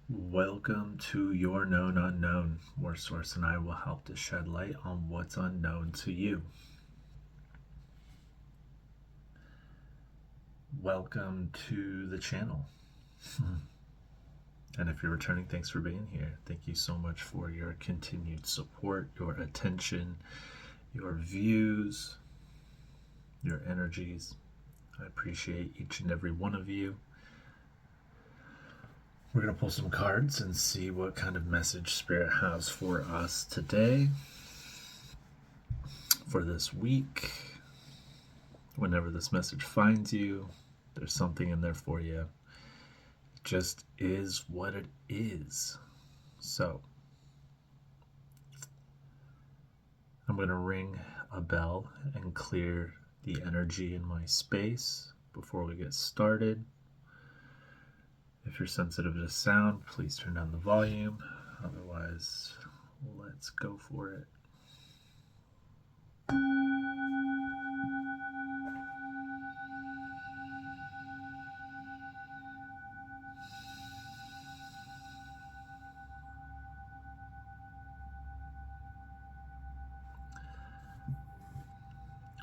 Welcome to Your Known Unknown, where Source and I will help to shed light on what's unknown to you. Welcome to the channel. And if you're returning, thanks for being here. Thank you so much for your continued support, your attention, your views, your energies. I appreciate each and every one of you. We're going to pull some cards and see what kind of message Spirit has for us today, for this week. Whenever this message finds you, there's something in there for you. It just is what it is. So, I'm going to ring a bell and clear the energy in my space before we get started. If you're sensitive to sound, please turn down the volume. Otherwise, let's go for it.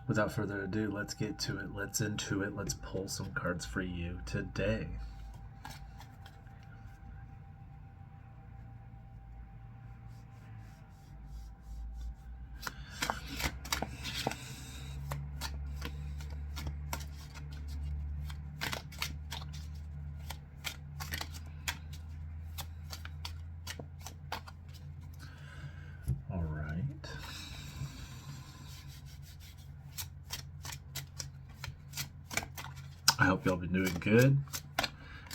Without further ado, let's get to it. Let's into it. Let's pull some cards for you today. All right. I hope y'all been doing good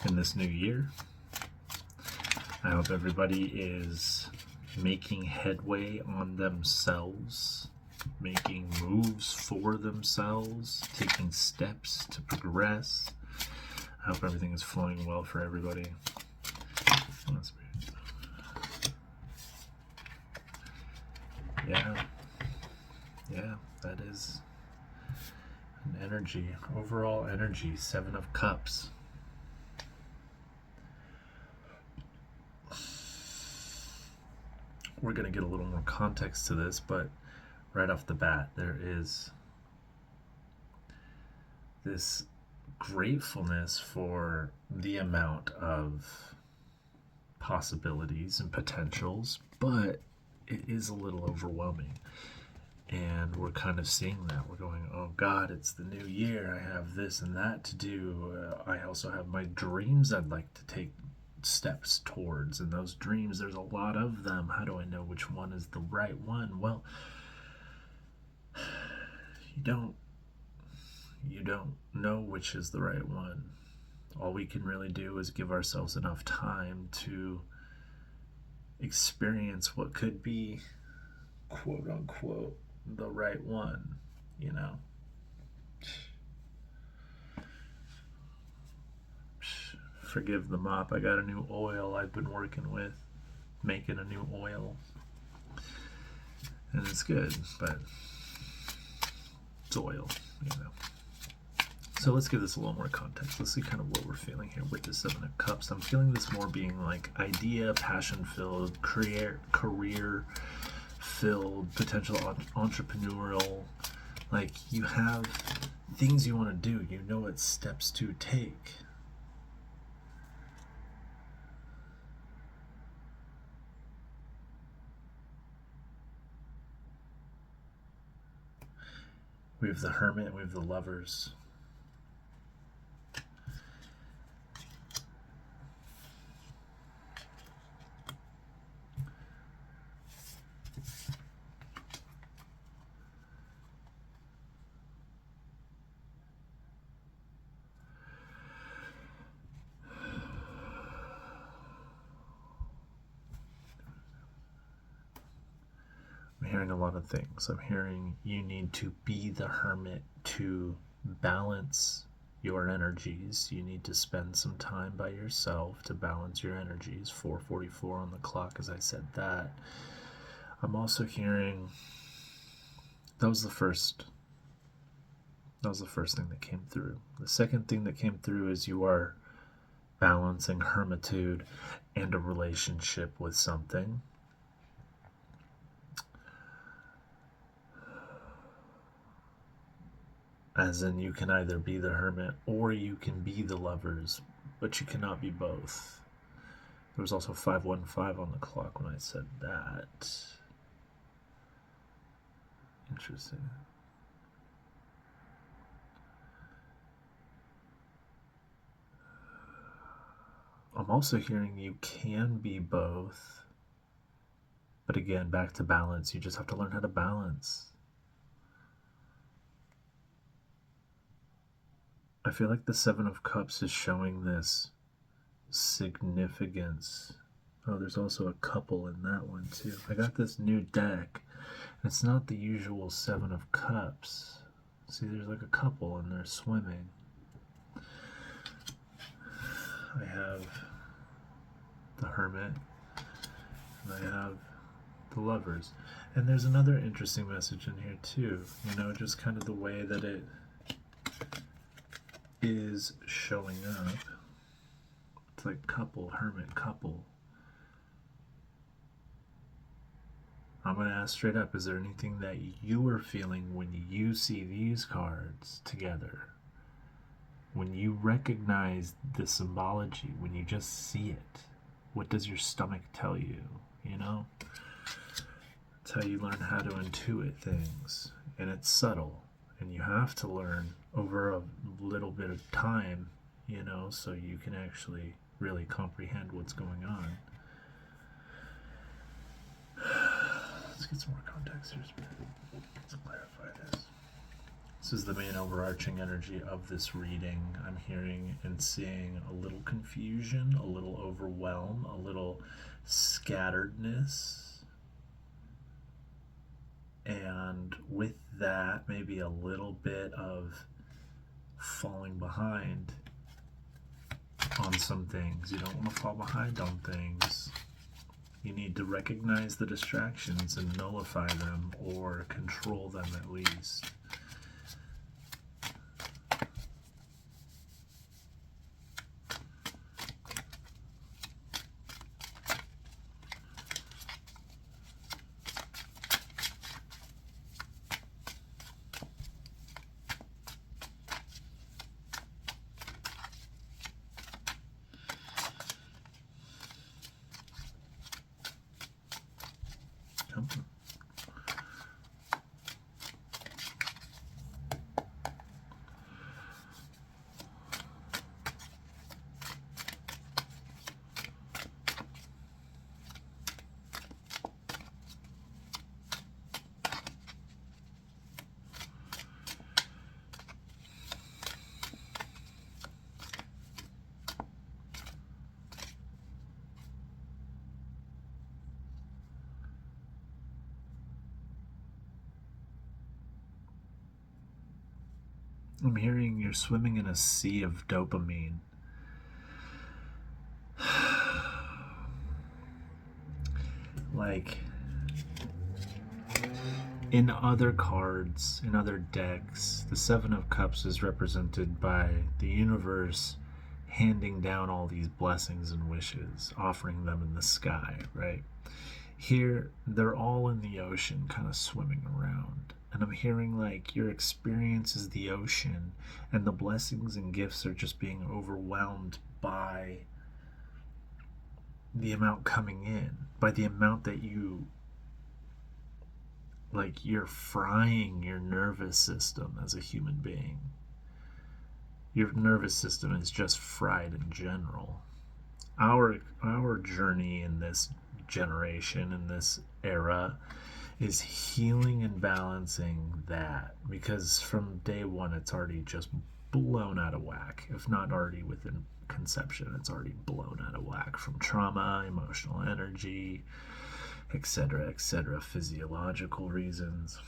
in this new year. I hope everybody is making headway on themselves, making moves for themselves, taking steps to progress. I hope everything is flowing well for everybody. Yeah, that is an energy, overall energy, 7 of Cups. We're going to get a little more context to this, but right off the bat, there is this gratefulness for the amount of possibilities and potentials, but it is a little overwhelming. And we're kind of seeing that. We're going, oh God, it's the new year. I have this and that to do. I also have my dreams I'd like to take steps towards. And those dreams, there's a lot of them. How do I know which one is the right one? Well, you don't know which is the right one. All we can really do is give ourselves enough time to experience what could be, quote unquote, the right one, you know. Forgive the mop. I got a new oil I've been working with, making a new oil, and it's good, but it's oil, you know. So let's give this a little more context. Let's see kind of what we're feeling here with the 7 of Cups. I'm feeling this more being like idea, passion-filled, career-filled, potential entrepreneurial. Like, you have things you want to do. You know what steps to take. We have the Hermit, we have the Lovers. I'm hearing a lot of things. I'm hearing you need to be the hermit to balance your energies. You need to spend some time by yourself to balance your energies. 4:44 on the clock as I said that. I'm also hearing that was the first thing that came through. The second thing that came through is you are balancing hermitude and a relationship with something. As in, you can either be the hermit or you can be the lovers, but you cannot be both. There was also 515 on the clock when I said that. Interesting. I'm also hearing you can be both. But again, back to balance. You just have to learn how to balance. I feel like the Seven of Cups is showing this significance. Oh, there's also a couple in that one too. I got this new deck. It's not the usual Seven of Cups. See, there's like a couple and they're swimming. I have the Hermit and I have the Lovers. And there's another interesting message in here too. You know, just kind of the way that it is showing up. It's like couple, hermit, couple. I'm going to ask straight up, is there anything that you are feeling when you see these cards together? When you recognize the symbology, when you just see it, what does your stomach tell you? You know? It's how you learn how to intuit things. And it's subtle. And you have to learn over a little bit of time, you know, so you can actually really comprehend what's going on. Let's get some more context here. Let's clarify this. This is the main overarching energy of this reading. I'm hearing and seeing a little confusion, a little overwhelm, a little scatteredness. And with that, maybe a little bit of falling behind on some things. You don't want to fall behind on things. You need to recognize the distractions and nullify them or control them at least. I'm hearing you're swimming in a sea of dopamine. Like, in other cards, in other decks, the Seven of Cups is represented by the universe handing down all these blessings and wishes, offering them in the sky, right? Here, they're all in the ocean, kind of swimming around. And I'm hearing like your experience is the ocean, and the blessings and gifts are just being overwhelmed by the amount coming in, by the amount that you're frying your nervous system as a human being. Your nervous system is just fried in general. Our journey in this generation, in this era, is healing and balancing that, because from day one it's already just blown out of whack. If not already within conception, it's already blown out of whack from trauma, emotional energy, etc., etc., physiological reasons.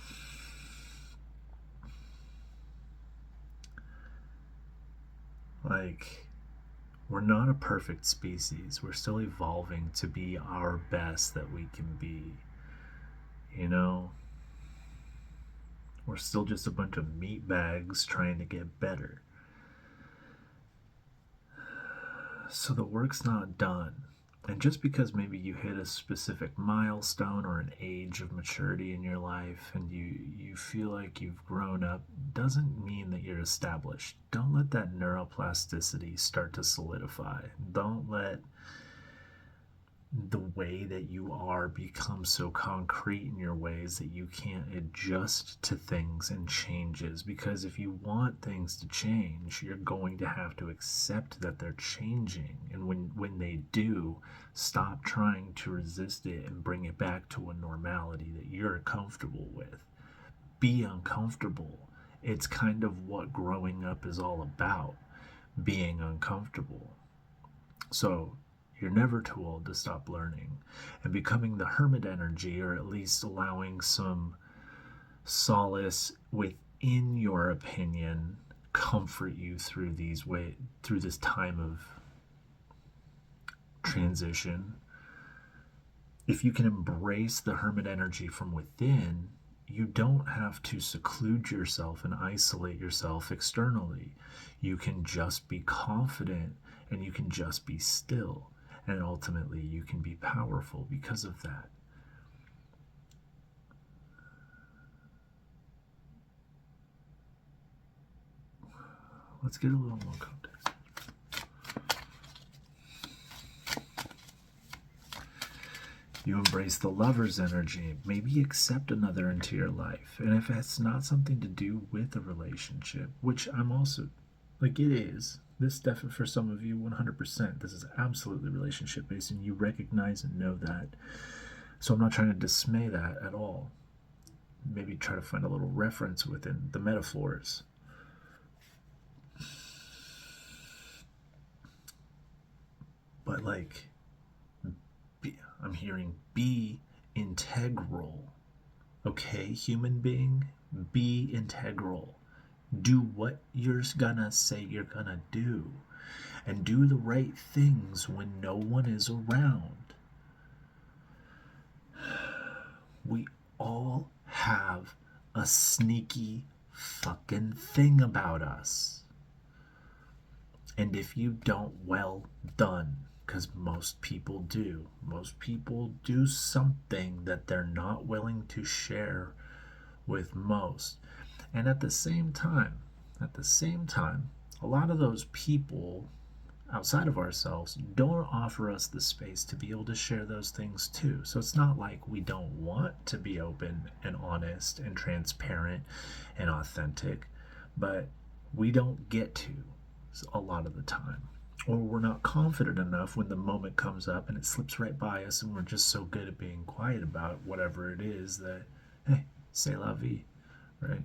Like, we're not a perfect species. We're still evolving to be our best that we can be. You know? We're still just a bunch of meat bags trying to get better. So the work's not done. And just because maybe you hit a specific milestone or an age of maturity in your life and you feel like you've grown up doesn't mean that you're established. Don't let that neuroplasticity start to solidify. Don't let the way that you are become so concrete in your ways that you can't adjust to things and changes, because if you want things to change, you're going to have to accept that they're changing, and when they do, stop trying to resist it and bring it back to a normality that you're comfortable with. Be uncomfortable. It's kind of what growing up is all about, being uncomfortable. So you're never too old to stop learning, and becoming the hermit energy, or at least allowing some solace within your opinion, comfort you through through this time of transition. If you can embrace the hermit energy from within, you don't have to seclude yourself and isolate yourself externally. You can just be confident and you can just be still. And ultimately, you can be powerful because of that. Let's get a little more context. You embrace the lover's energy. Maybe accept another into your life. And if it's not something to do with a relationship, which I'm also, like, it is. This definitely, for some of you, 100%. This is absolutely relationship based, and you recognize and know that. So I'm not trying to dismay that at all. Maybe try to find a little reference within the metaphors. But I'm hearing be integral. Okay, human being, be integral. Do what you're gonna say you're gonna do, and do the right things when no one is around. We all have a sneaky fucking thing about us. And if you don't, well done, because most people do. Most people do something that they're not willing to share with most. And at the same time, a lot of those people outside of ourselves don't offer us the space to be able to share those things too. So it's not like we don't want to be open and honest and transparent and authentic, but we don't get to a lot of the time. Or we're not confident enough when the moment comes up and it slips right by us, and we're just so good at being quiet about whatever it is that, hey, c'est la vie, right?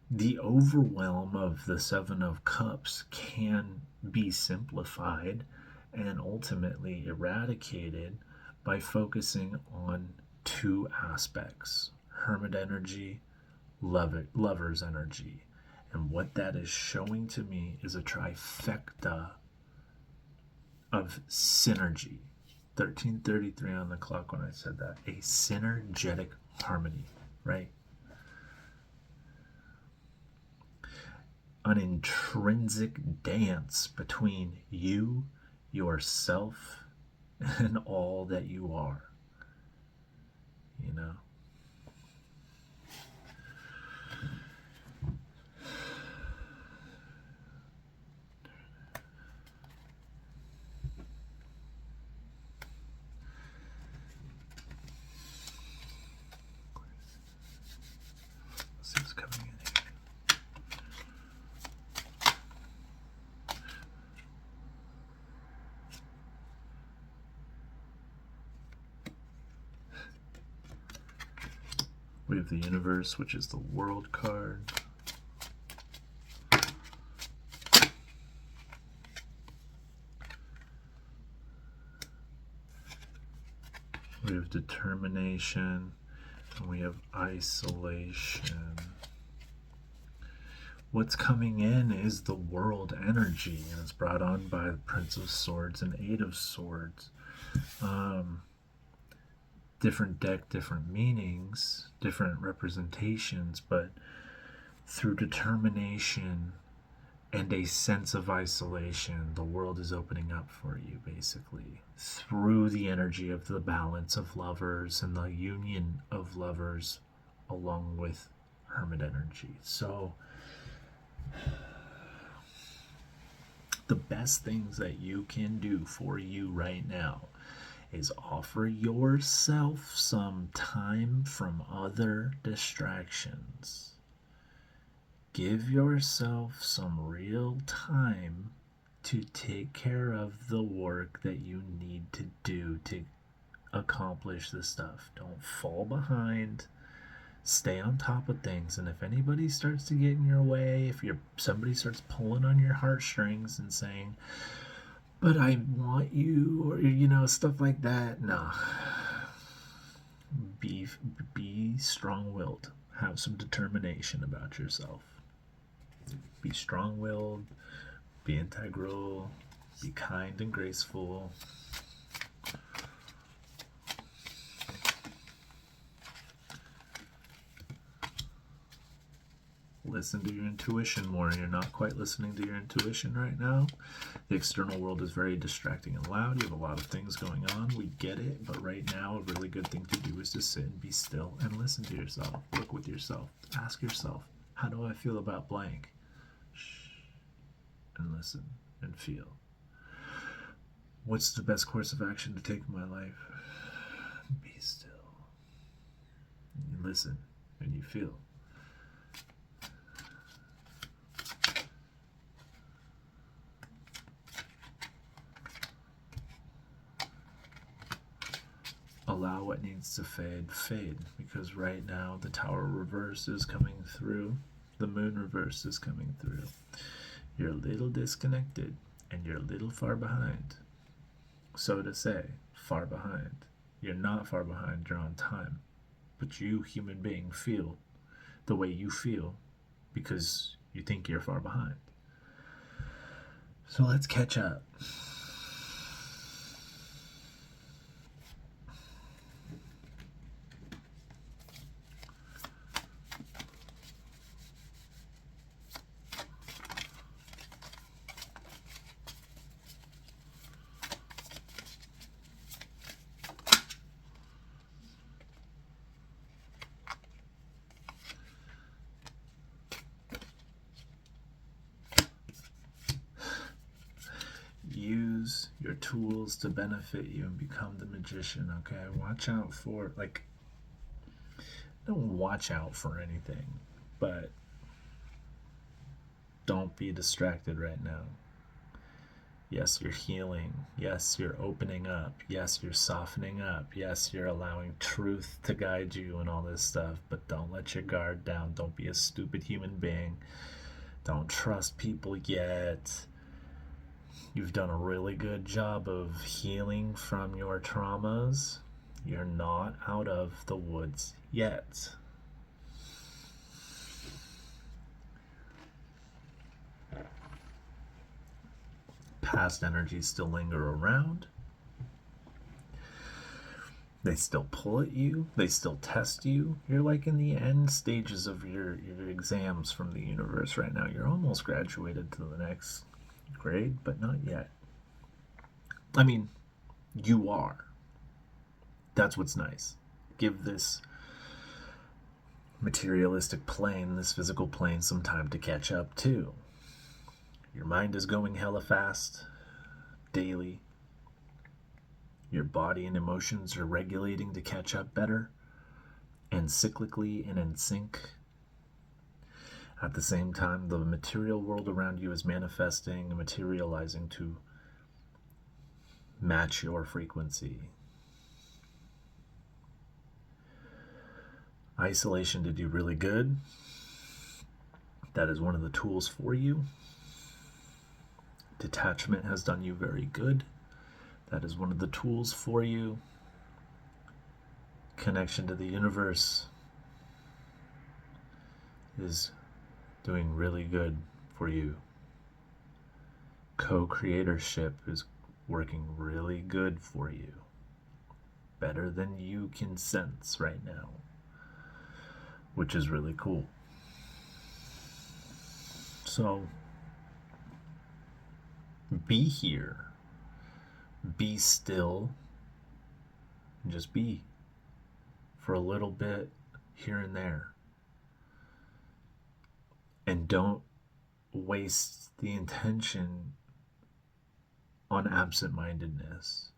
The overwhelm of the Seven of Cups can be simplified and ultimately eradicated by focusing on two aspects: hermit energy, lover's energy. And what that is showing to me is a trifecta of synergy. 13:33 on the clock when I said that. A synergetic harmony, right? An intrinsic dance between you, yourself, and all that you are. You know? Let's see what's coming in here. We have the universe, which is the world card. We have determination, and we have isolation. What's coming in is the world energy, and it's brought on by the Prince of Swords and Eight of Swords. Different deck, different meanings, different representations, but through determination and a sense of isolation, the world is opening up for you, basically, through the energy of the balance of lovers and the union of lovers, along with hermit energy. So, the best things that you can do for you right now is offer yourself some time from other distractions. Give yourself some real time to take care of the work that you need to do to accomplish this stuff. Don't fall behind. Stay on top of things, and if anybody starts to get in your way, if somebody starts pulling on your heartstrings and saying, but I want you, or stuff like that, nah. Be strong-willed. Have some determination about yourself. Be strong-willed, be integral, be kind and graceful. Listen to your intuition more. You're not quite listening to your intuition right now. The external world is very distracting and loud. You have a lot of things going on. We get it. But right now, a really good thing to do is to sit and be still and listen to yourself. Work with yourself. Ask yourself, how do I feel about blank? Shh. And listen and feel. What's the best course of action to take in my life? Be still. You listen and you feel. Allow what needs to fade, because right now the Tower reverse is coming through, the Moon reverse is coming through. You're a little disconnected and you're a little far behind. So to say, far behind. You're not far behind, you're on time. But you, human being, feel the way you feel because you think you're far behind. So let's catch up. Use your tools to benefit you and become the magician, okay? Watch out for, don't watch out for anything, but don't be distracted right now. Yes, you're healing. Yes, you're opening up. Yes, you're softening up. Yes, you're allowing truth to guide you and all this stuff, but don't let your guard down. Don't be a stupid human being. Don't trust people yet. You've done a really good job of healing from your traumas. You're not out of the woods yet. Past energies still linger around. They still pull at you. They still test you. You're like in the end stages of your exams from the universe right now. You're almost graduated to the next grade, but not yet. I mean, you are. That's what's nice. Give this materialistic plane, this physical plane, some time to catch up too. Your mind is going hella fast daily. Your body and emotions are regulating to catch up better and cyclically and in sync. At the same time, the material world around you is manifesting and materializing to match your frequency. Isolation did you really good. That is one of the tools for you. Detachment has done you very good. That is one of the tools for you. Connection to the universe is doing really good for you. Co-creatorship is working really good for you. Better than you can sense right now, which is really cool. So be here, be still, and just be for a little bit here and there. And don't waste the intention on absent mindedness.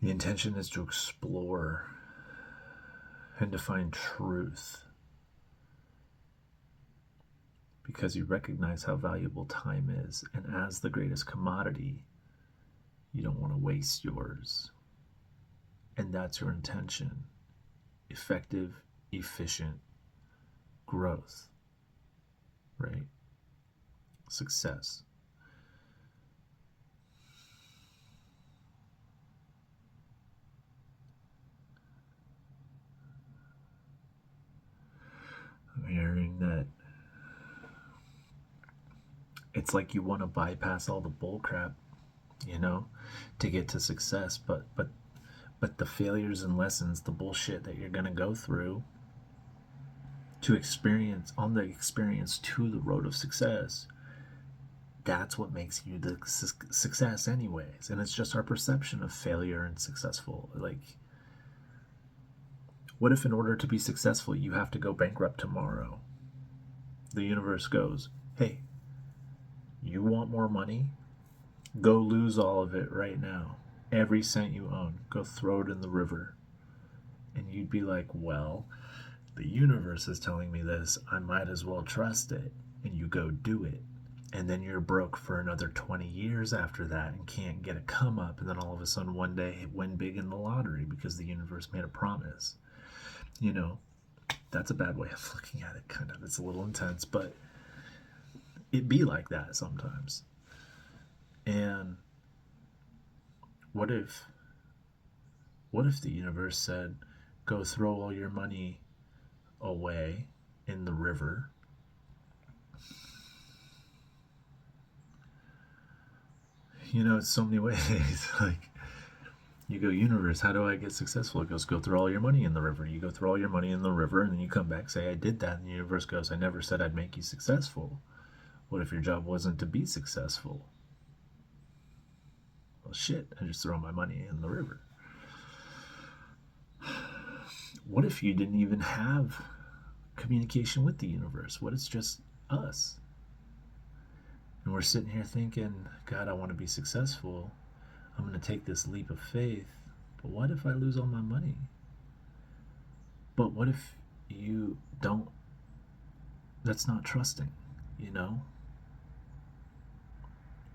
The intention is to explore and to find truth, because you recognize how valuable time is, and as the greatest commodity, you don't want to waste yours. And that's your intention: effective, efficient growth, right? Success. I'm hearing that it's like you want to bypass all the bull crap, you know, to get to success, but the failures and lessons, the bullshit that you're going to go through to experience on the experience to the road of success, that's what makes you the success anyways. And it's just our perception of failure and successful. Like, what if in order to be successful you have to go bankrupt tomorrow? The universe goes, hey, you want more money? Go lose all of it right now. Every cent you own, go throw it in the river. And you'd be like, well, the universe is telling me this, I might as well trust it. And you go do it. And then you're broke for another 20 years after that and can't get a come up. And then all of a sudden one day win big in the lottery because the universe made a promise. You know, that's a bad way of looking at it, kind of. It's a little intense, but it be like that sometimes. And what if the universe said, go throw all your money away in the river? You know, it's so many ways. Like, you go, universe, how do I get successful? It goes, go throw all your money in the river. You go throw all your money in the river, and then you come back, say, I did that. And the universe goes, I never said I'd make you successful. What if your job wasn't to be successful? Well, shit, I just throw my money in the river. What if you didn't even have communication with the universe? What if it's just us? And we're sitting here thinking, God, I want to be successful. I'm going to take this leap of faith. But what if I lose all my money? But what if you don't? That's not trusting, you know?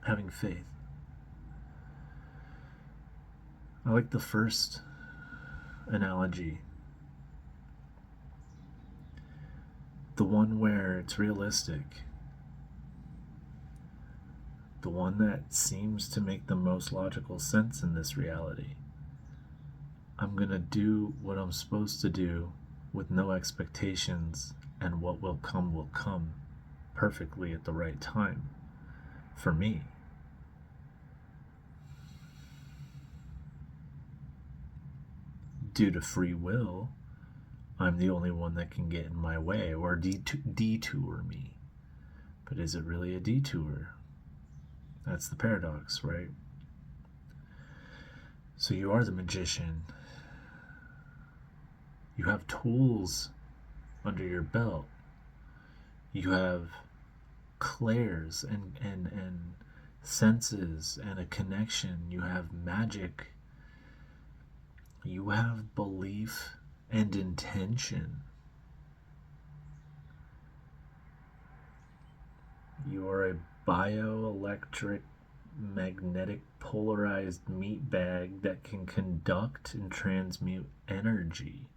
Having faith. I like the first analogy, the one where it's realistic, the one that seems to make the most logical sense in this reality. I'm going to do what I'm supposed to do with no expectations, and what will come perfectly at the right time for me. Due to free will, I'm the only one that can get in my way or detour me. But is it really a detour? That's the paradox, right? So you are the magician. You have tools under your belt. You have clairs and senses and a connection. You have magic. You have belief and intention. You are a bioelectric magnetic polarized meat bag that can conduct and transmute energy.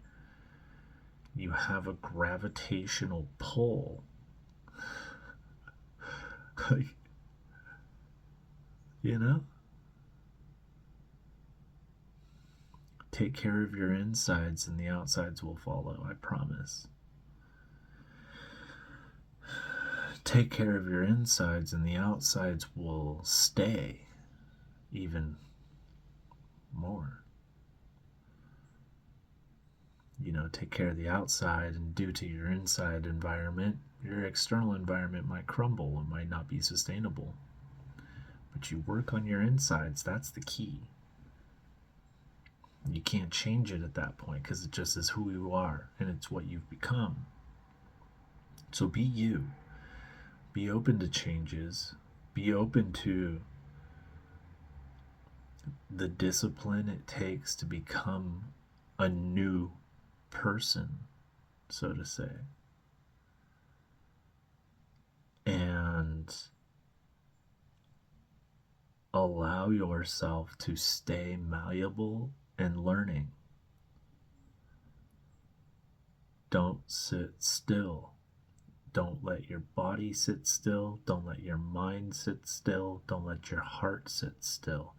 You have a gravitational pull. Like, you know? Take care of your insides and the outsides will follow, I promise. Take care of your insides and the outsides will stay even more. take care of the outside, and due to your inside environment, your external environment might crumble and might not be sustainable. But you work on your insides, that's the key. You can't change it at that point because it just is who you are and it's what you've become. So be you. Be open to changes. Be open to the discipline it takes to become a new person, so to say. And allow yourself to stay malleable and learning. Don't sit still. Don't let your body sit still. Don't let your mind sit still. Don't let your heart sit still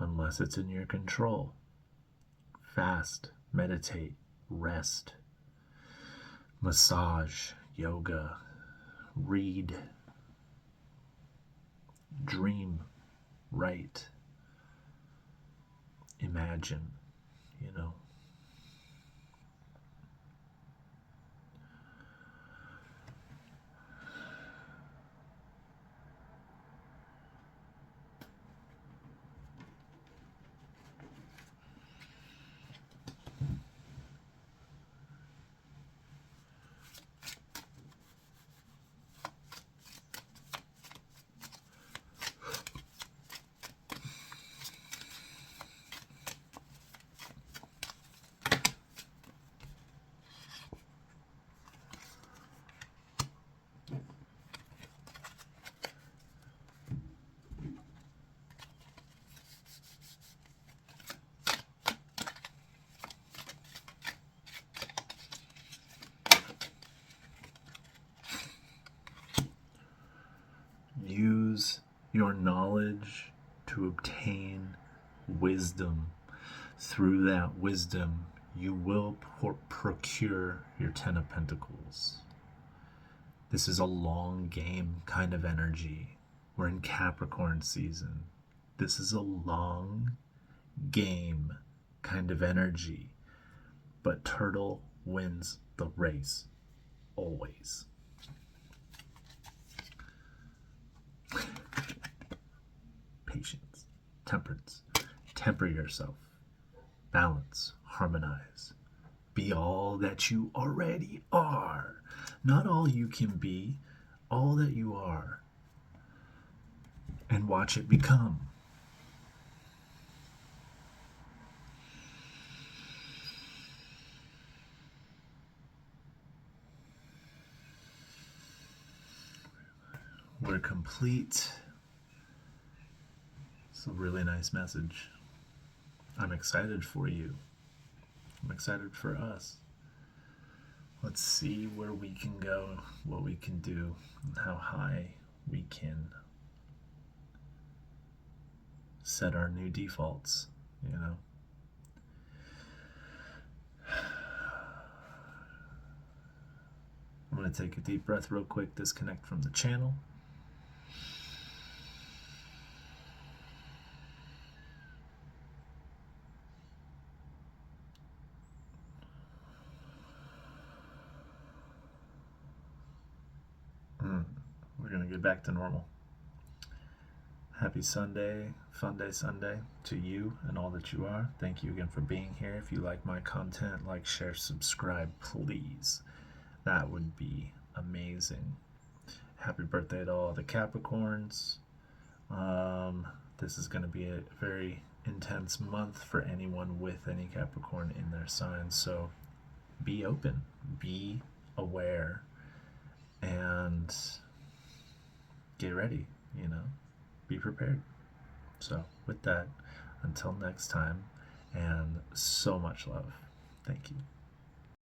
unless it's in your control. Fast, meditate, rest, massage, yoga, read, dream, write, imagine, use your knowledge to obtain wisdom. Through that wisdom, you will procure your Ten of Pentacles. This is a long game kind of energy. We're in Capricorn season. This is a long game kind of energy. But Turtle wins the race. Always. Patience, temperance, temper yourself, balance, harmonize, be all that you already are, not all you can be, all that you are, and watch it become. We're complete. It's a really nice message. I'm excited for you. I'm excited for us. Let's see where we can go, what we can do, and how high we can set our new defaults, I'm going to take a deep breath real quick, disconnect from the channel. We're going to get back to normal. Happy Sunday, Fun Day Sunday to you and all that you are. Thank you again for being here. If you like my content, like, share, subscribe, please. That would be amazing. Happy birthday to all the Capricorns. This is going to be a very intense month for anyone with any Capricorn in their sign. So be open, be aware, and get ready, be prepared. So with that, until next time, and so much love. Thank you.